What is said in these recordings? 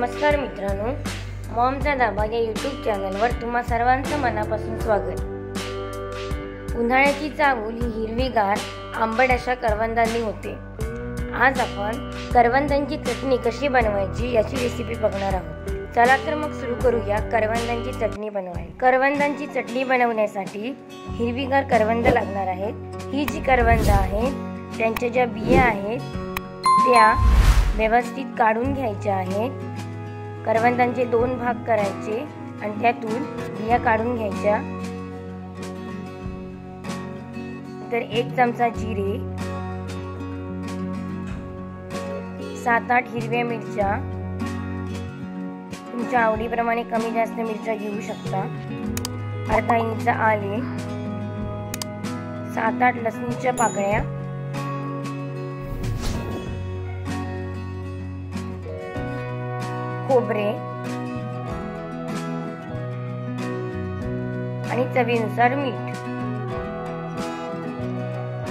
नमस्कार मित्रांनो, मॉमचा धाबा या यूट्यूब चॅनलवर तुम्हा सर्वांचं मनापासून स्वागत। उन्हाळ्याची चाहूल ही हिरवीगार आंबट अशा करवंदांनी होते। आज आपण करवंदांची चटणी कशी बनवायची याची रेसिपी बघणार आहोत। चला तर मग सुरू करूया करवंदांची चटणी बनवायला। करवंदांची चटणी बनवण्यासाठी हिरवीगार करवंद लागणार आहेत। ही जी करवंद आहेत त्यांच्या ज्या बिया आहेत त्या व्यवस्थित काढून घ्यायच्या आहेत। करवंदांचे 2 भाग करायचे आणि त्यातून बिया काढून घ्यायच्या। तर 1 चमचा जिरे, 7-8 हिरव्या मिरच्या, तुमच्या आवडीप्रमाणे कमी जास्त मिरच्या घेऊ शकता, अर्धा इंच आले, 7-8 लसणीच्या पाकळ्या, खोबरे आणि चवीनुसार मीठ।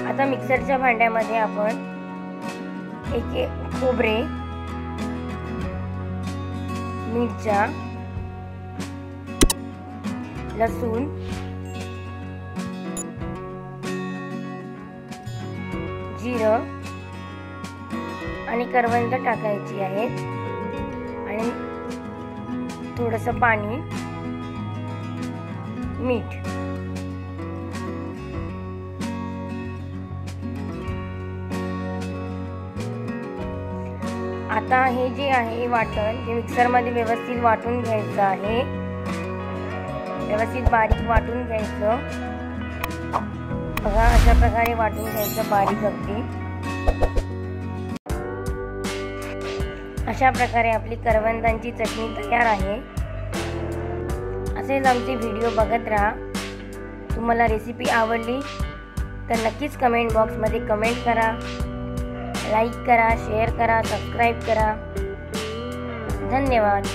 आता मिक्सरच्या भांड्यामध्ये आपण एक खोबरे, मिरच्या, लसूण, जिरं आणि करवंद टाकायची आहेत आणि थोडंसं पाणी, मीठ। आता हे जे आहे वाटण ते मिक्सरमध्ये व्यवस्थित वाटून घ्यायचं आहे। व्यवस्थित बारीक वाटून घ्यायचं। बघा अशा प्रकारे वाटून घ्यायचं बारीक अगदी। अशा प्रकारे आपली करवंदांची चटणी तयार आहे। असेच आमचे व्हिडिओ बघत राहा। तुम्हाला रेसिपी आवडली तर नक्कीच कमेंट बॉक्समध्ये कमेंट करा, लाईक करा, शेअर करा, सबस्क्राईब करा। धन्यवाद।